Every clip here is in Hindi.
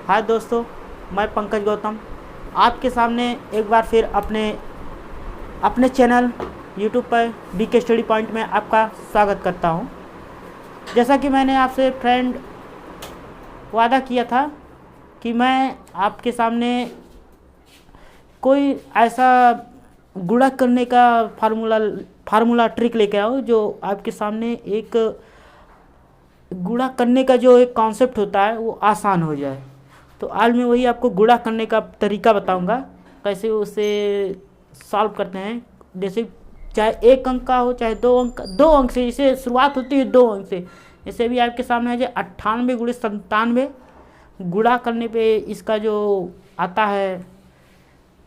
हाय दोस्तों, मैं पंकज गौतम आपके सामने एक बार फिर अपने अपने चैनल यूट्यूब पर बीके स्टडी पॉइंट में आपका स्वागत करता हूं। जैसा कि मैंने आपसे फ्रेंड वादा किया था कि मैं आपके सामने कोई ऐसा गुणा करने का फार्मूला ट्रिक लेके आऊँ जो आपके सामने एक गुणा करने का जो एक कॉन्सेप्ट होता है वो आसान हो जाए। तो आज मैं वही आपको गुणा करने का तरीका बताऊंगा, कैसे उसे सॉल्व करते हैं। जैसे चाहे 1 अंक का हो चाहे 2 अंक से, इसे शुरुआत होती है 2 अंक से। जैसे भी आपके सामने है जो 98 गुणे 97 गुणा करने पे इसका जो आता है,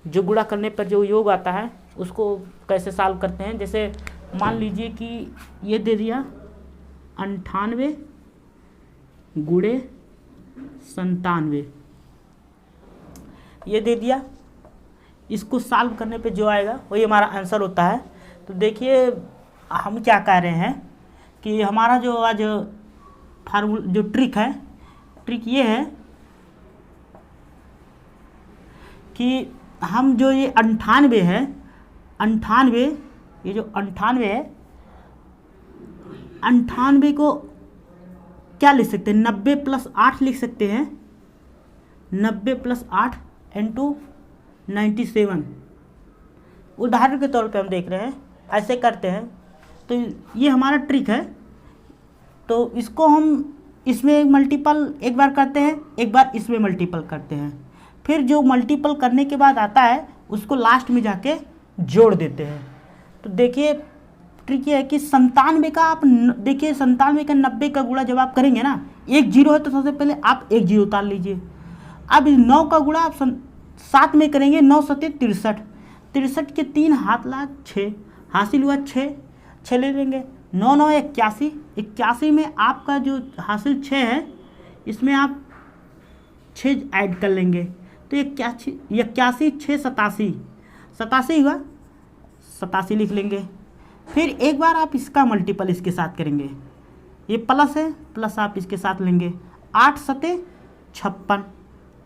जो गुणा करने पर जो योग आता है उसको कैसे सॉल्व करते हैं। जैसे मान लीजिए कि ये दे दिया 98 गुणे 97, ये दे दिया। इसको सॉल्व करने पे जो आएगा वही हमारा आंसर होता है। तो देखिए हम क्या कह रहे हैं कि हमारा जो आज जो ट्रिक ये है कि हम जो ये 98 है, 98 ये जो 98 है, 98 को क्या लिख सकते हैं, 90 + 8 लिख सकते हैं। 90 + 8 × 97 उदाहरण के तौर पे हम देख रहे हैं, ऐसे करते हैं। तो ये हमारा ट्रिक है। तो इसको हम इसमें मल्टीपल एक बार करते हैं, एक बार इसमें मल्टीपल करते हैं, फिर जो मल्टीपल करने के बाद आता है उसको लास्ट में जाके जोड़ देते हैं। तो देखिए ट्रिक ये है कि 97 का आप देखिए 97 का 90 का गुणा जब आप करेंगे ना, एक जीरो है तो सबसे पहले आप एक जीरो उतार लीजिए। अब 9 का गुणा आप 7 में करेंगे, 9 × 7 = 63, 63 के 3 हाथ ला 6, हासिल हुआ 6 ले लेंगे। 9 9 81, 81 में आपका जो हासिल 6 है इसमें आप 6 ऐड कर लेंगे तो 81 6 87, 87 हुआ, 87 लिख लेंगे। फिर एक बार आप इसका मल्टीपल इसके साथ करेंगे, ये प्लस है, प्लस आप इसके साथ लेंगे। 8 × 7 = 56,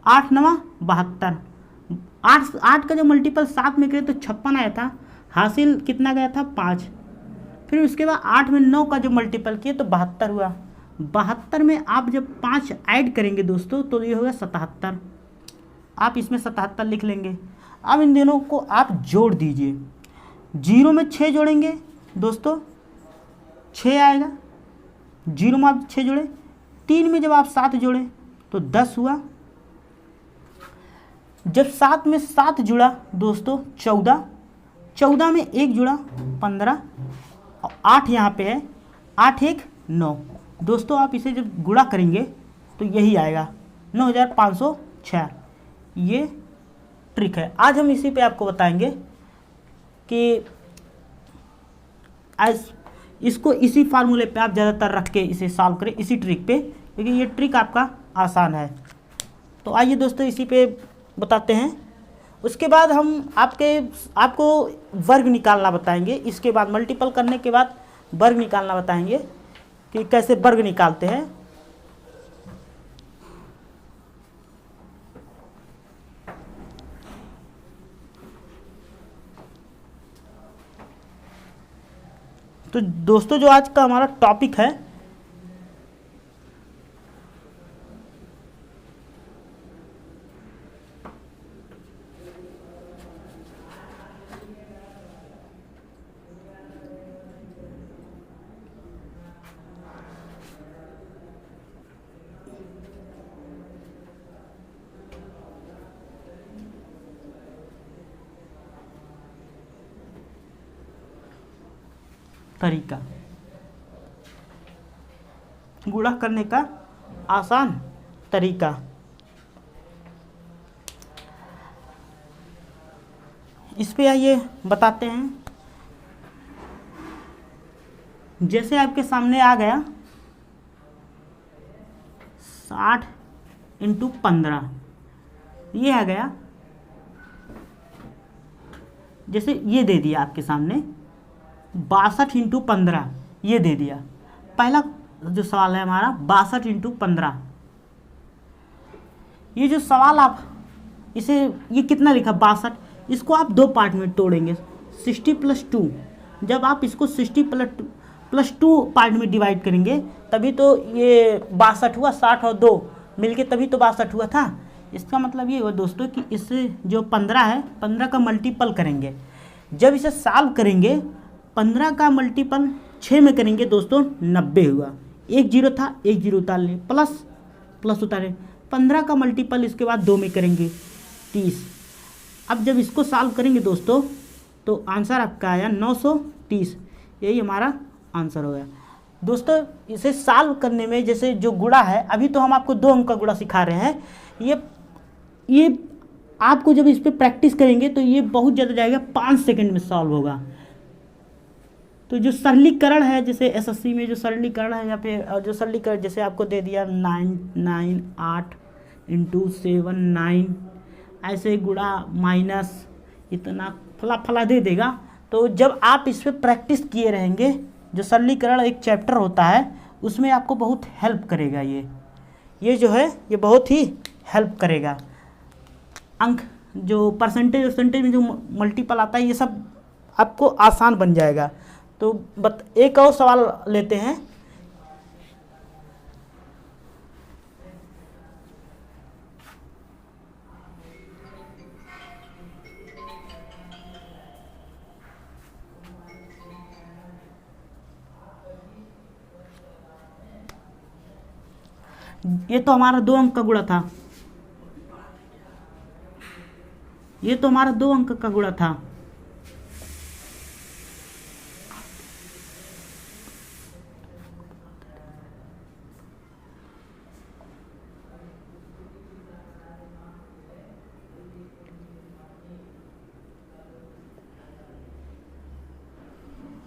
8 × 9 = 72, 8 का जो मल्टीपल 7 में करे तो 56 आया था, हासिल कितना गया था 5। फिर उसके बाद 8 में 9 का जो मल्टीपल किए तो 72 हुआ। 72 में आप जब 5 ऐड करेंगे दोस्तों तो ये होगा 77, आप इसमें 77 लिख लेंगे। अब इन दोनों को आप जोड़ दीजिए। 0 में 6 जोड़ेंगे दोस्तों, 6 आएगा। 0 में आप 6 जोड़े, 3 में जब आप 7 जोड़े तो 10 हुआ। जब 7 में 7 जुड़ा दोस्तों 14, 14 में 1 जुड़ा 15, और 8 यहाँ पे है, 8 1 9। दोस्तों आप इसे जब गुणा करेंगे तो यही आएगा 9506। ये ट्रिक है। आज हम इसी पे आपको बताएंगे कि इसको इसी फार्मूले पे आप ज़्यादातर रख के इसे सॉल्व करें, इसी ट्रिक पे, क्योंकि ये ट्रिक आपका आसान है। तो आइए दोस्तों इसी पे बताते हैं। उसके बाद हम आपको वर्ग निकालना बताएंगे। इसके बाद मल्टीपल करने के बाद वर्ग निकालना बताएंगे कि कैसे वर्ग निकालते हैं। तो दोस्तों जो आज का हमारा टॉपिक है तरीका, गुणा करने का आसान तरीका। इस पे आइए बताते हैं। जैसे आपके सामने आ गया 60 × 15, ये आ गया। जैसे ये दे दिया आपके सामने 62 × 15, ये दे दिया। पहला जो सवाल है हमारा 62 × 15, ये जो सवाल आप इसे ये कितना लिखा 62, इसको आप दो पार्ट में तोड़ेंगे 60+2। जब आप इसको 60+2 पार्ट में डिवाइड करेंगे तभी तो ये 62 हुआ, 60 और 2 मिलके तभी तो 62 हुआ था। इसका मतलब ये हुआ दोस्तों कि इससे जो 15 है 15 का मल्टीपल करेंगे, जब इसे सॉल्व करेंगे 15 का मल्टीपल 6 में करेंगे दोस्तों 90 हुआ। एक जीरो था, एक जीरो उतार लिए, प्लस उतारे, 15 का मल्टीपल इसके बाद 2 में करेंगे 30। अब जब इसको सॉल्व करेंगे दोस्तों तो आंसर आपका आया 930। यही हमारा आंसर हो गया दोस्तों। इसे सॉल्व करने में जैसे जो गुणा है, अभी तो हम आपको 2 अंक का गुणा सिखा रहे हैं, ये आपको जब इस पर प्रैक्टिस करेंगे तो ये बहुत ज़्यादा जाएगा, 5 सेकंड में सॉल्व होगा। तो जो सरलीकरण है, जैसे एसएससी में जो सरलीकरण है, या फिर जो सरलीकरण जैसे आपको दे दिया 9 8 × 7 9, ऐसे गुणा माइनस इतना फला दे देगा। तो जब आप इस पर प्रैक्टिस किए रहेंगे, जो सरलीकरण एक चैप्टर होता है उसमें आपको बहुत हेल्प करेगा। ये जो है ये बहुत ही हेल्प करेगा। अंक जो परसेंटेज में जो मल्टीपल आता है ये सब आपको आसान बन जाएगा। तो एक और सवाल लेते हैं। ये तो हमारा 2 अंक का गुणा था, ये तो हमारा 2 अंक का गुणा था।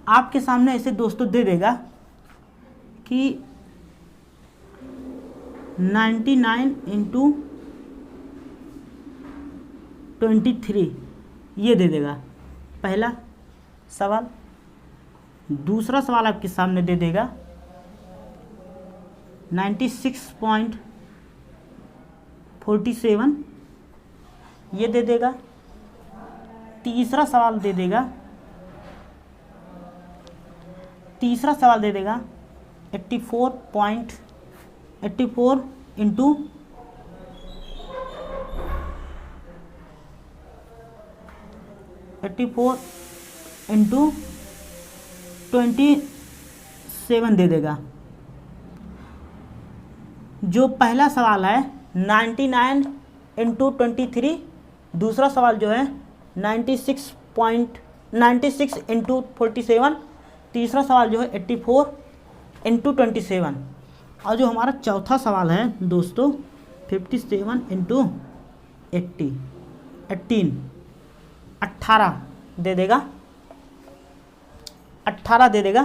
आपके सामने ऐसे दोस्तों दे देगा कि 99 × 23 ये दे देगा पहला सवाल। दूसरा सवाल आपके सामने दे देगा 96.47 ये दे देगा। तीसरा सवाल दे देगा 84 × 27 दे देगा। जो पहला सवाल है 99 × 23, दूसरा सवाल जो है 96 × 47, तीसरा सवाल जो है 84 × 27, और जो हमारा चौथा सवाल है दोस्तों 57 × 18 दे देगा, 18 दे देगा।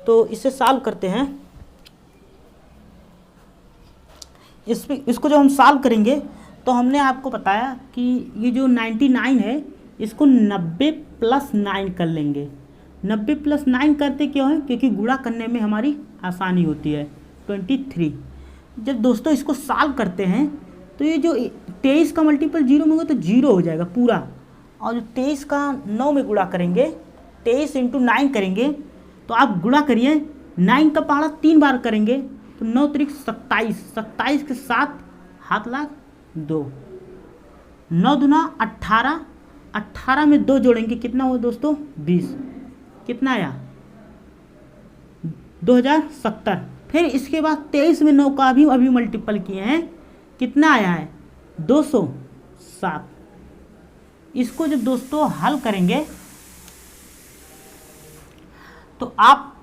तो इसे सॉल्व करते हैं। इसको जब हम सॉल्व करेंगे तो हमने आपको बताया कि ये जो 99 है इसको 90 + 9 कर लेंगे। 90 + 9 करते क्यों है? क्योंकि गुणा करने में हमारी आसानी होती है। 23 जब दोस्तों इसको सॉल्व करते हैं तो ये जो 23 का मल्टीपल 0 में होगा तो 0 हो जाएगा पूरा, और जो 23 का 9 में गुणा करेंगे, 23 × 9 करेंगे तो आप गुणा करिए, 9 का पहाड़ा 3 बार करेंगे तो 9 × 27, 27 के साथ हाथ लाख 2, 9 दूना 18, 18 में 2 जोड़ेंगे कितना हुआ दोस्तों 20, कितना आया 2070। फिर इसके बाद 23 में 9 का भी अभी मल्टीपल किए हैं, कितना आया है 207। इसको जब दोस्तों हल करेंगे तो आप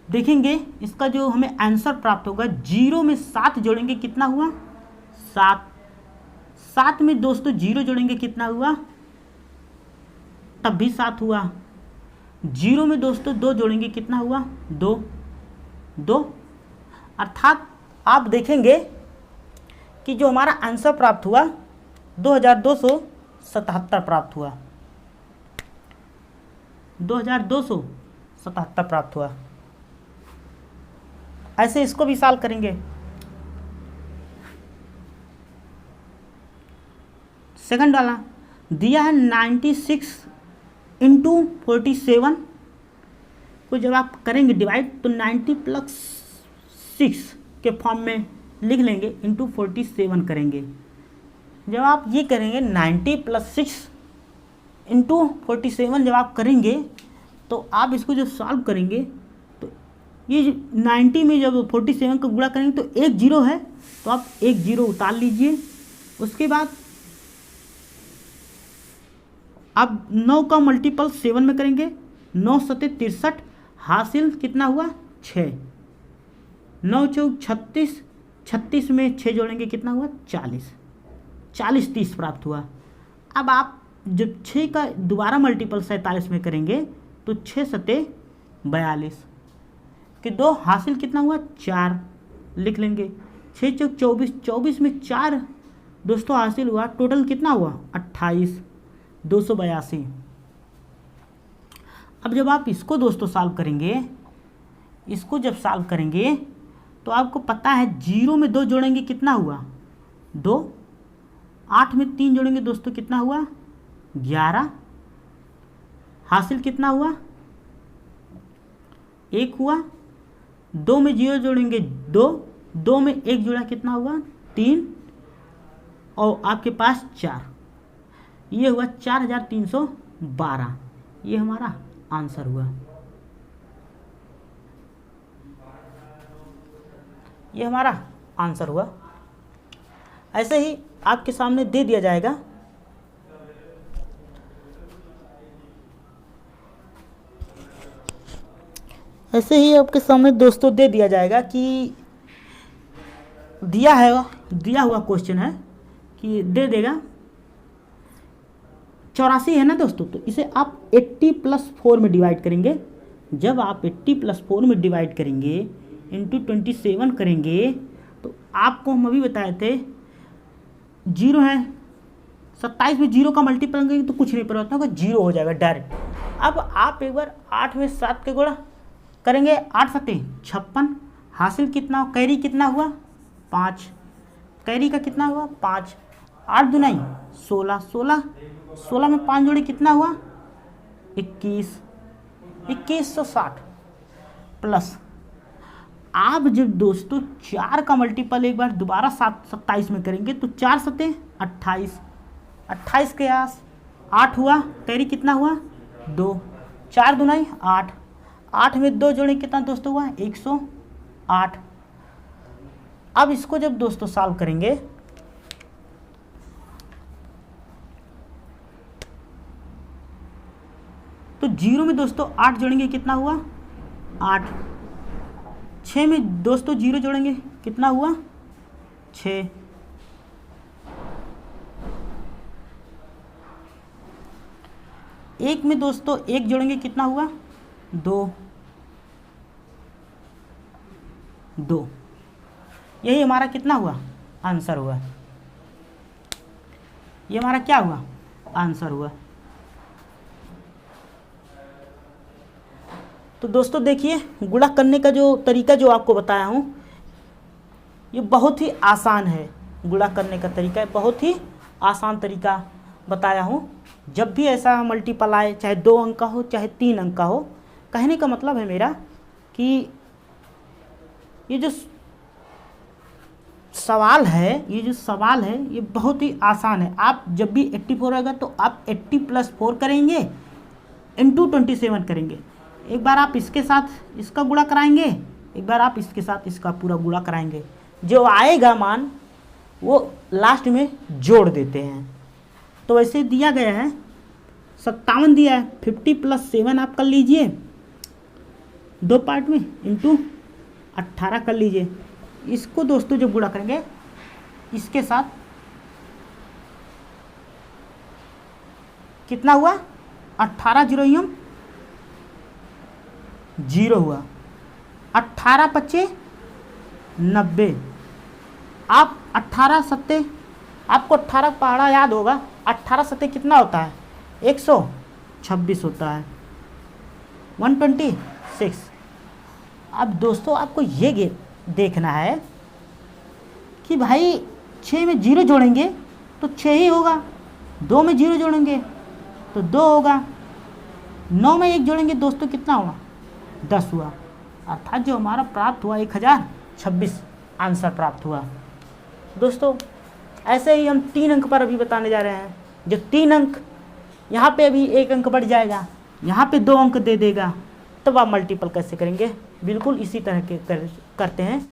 देखेंगे इसका जो हमें आंसर प्राप्त होगा, 0 में 7 जोड़ेंगे कितना हुआ 7, 7 में दोस्तों 0 जोड़ेंगे कितना हुआ, तब भी 7 हुआ। 0 में दोस्तों 2 जोड़ेंगे कितना हुआ 2, अर्थात आप देखेंगे कि जो हमारा आंसर प्राप्त हुआ 2277 प्राप्त हुआ, 2277 प्राप्त हुआ। ऐसे इसको भी सॉल्व करेंगे। सेकंड वाला दिया है 96 इंटू 47 को जब आप करेंगे डिवाइड तो 90 प्लस 6 के फॉर्म में लिख लेंगे, इंटू 47 करेंगे। जब आप ये करेंगे 90 प्लस 6 इंटू 47 जब आप करेंगे तो आप इसको जब सॉल्व करेंगे तो ये 90 में जब 47 को गुणा करेंगे तो एक जीरो है, तो आप एक जीरो उतार लीजिए। उसके बाद अब 9 का मल्टीपल 7 में करेंगे, 9 सते 63, हासिल कितना हुआ 6, 9 चौक 36, 36 में 6 जोड़ेंगे कितना हुआ 40, 40 30 प्राप्त हुआ। अब आप जब 6 का दोबारा मल्टीपल 47 में करेंगे तो 6 सते 42 कि 2 हासिल कितना हुआ 4 लिख लेंगे, 6 चौक 24, 24 में 4 दोस्तों हासिल हुआ, टोटल कितना हुआ 28, 282। अब जब आप इसको दोस्तों सॉल्व करेंगे, इसको जब सॉल्व करेंगे तो आपको पता है 0 में 2 जोड़ेंगे कितना हुआ 2, 8 में 3 जोड़ेंगे दोस्तों कितना हुआ 11, हासिल कितना हुआ 1 हुआ, 2 में 0 जोड़ेंगे 2, 2 में 1 जोड़ा कितना हुआ 3 और आपके पास 4, ये हुआ 4312, ये हमारा आंसर हुआ। ये हमारा आंसर हुआ। ऐसे ही आपके सामने दे दिया जाएगा ऐसे ही आपके सामने दोस्तों दे दिया जाएगा कि दिया हुआ क्वेश्चन है कि दे देगा 84 है ना दोस्तों, तो इसे आप 80 प्लस 4 में डिवाइड करेंगे। जब आप 80 प्लस 4 में डिवाइड करेंगे इंटू 27 करेंगे तो आपको हम अभी बताए थे 0 है, 27 में 0 का मल्टीपल करेंगे तो कुछ नहीं परिवर्तन होगा, 0 हो जाएगा डायरेक्ट। अब आप एक बार 8 में 7 के गुणा करेंगे, 8 सते 56, हासिल कितना, कैरी कितना हुआ 5, कैरी का कितना हुआ 5, 8 दुनाई 16, 16 में 5 जोड़े कितना हुआ 21, 2160 प्लस आप जब दोस्तों 4 का मल्टीपल एक बार दोबारा 27 में करेंगे तो 4 सते 28, 28 के आस 8 हुआ, कैरी कितना हुआ 2, 4 दुनाई 8, 8 में 2 जोड़े कितना दोस्तों हुआ 108। अब इसको जब दोस्तों सॉल्व करेंगे तो 0 में दोस्तों 8 जोड़ेंगे कितना हुआ 8, 6 में दोस्तों 0 जोड़ेंगे कितना हुआ 6, 1 में दोस्तों 1 जोड़ेंगे कितना हुआ 2, यही हमारा कितना हुआ आंसर हुआ। ये हमारा क्या हुआ आंसर हुआ। तो दोस्तों देखिए गुणा करने का जो तरीका जो आपको बताया हूँ ये बहुत ही आसान है, गुणा करने का तरीका बहुत ही आसान तरीका बताया हूँ। जब भी ऐसा मल्टीपल आए, चाहे 2 अंक का हो चाहे 3 अंक का हो, कहने का मतलब है मेरा कि ये जो सवाल है ये बहुत ही आसान है। आप जब भी 84 आएगा तो आप 80 प्लस 4 करेंगे इंटू 27 करेंगे, एक बार आप इसके साथ इसका गुणा कराएंगे, एक बार आप इसके साथ इसका पूरा गुणा कराएंगे, जो आएगा मान वो लास्ट में जोड़ देते हैं। तो वैसे दिया गया है 57 दिया है, 50 प्लस 7 आप कर लीजिए 2 पार्ट में इंटू 18 कर लीजिए। इसको दोस्तों जब गुणा करेंगे इसके साथ कितना हुआ 18 जीरो 0 हुआ, 18 पच्चे 90, आप 18 सत्ते आपको 18 पहाड़ा याद होगा, 18 सत्ते कितना होता है 126 होता है 126। अब दोस्तों आपको ये देखना है कि भाई 6 में 0 जोड़ेंगे तो 6 ही होगा, 2 में 0 जोड़ेंगे तो 2 होगा, 9 में 1 जोड़ेंगे दोस्तों कितना हुआ, 10 हुआ। अर्थात जो हमारा प्राप्त हुआ 1026 आंसर प्राप्त हुआ। दोस्तों ऐसे ही हम 3 अंक पर अभी बताने जा रहे हैं। जो 3 अंक यहाँ पे अभी 1 अंक बढ़ जाएगा, यहाँ पे 2 अंक दे देगा, तब आप मल्टीपल कैसे करेंगे, बिल्कुल इसी तरह के करते हैं।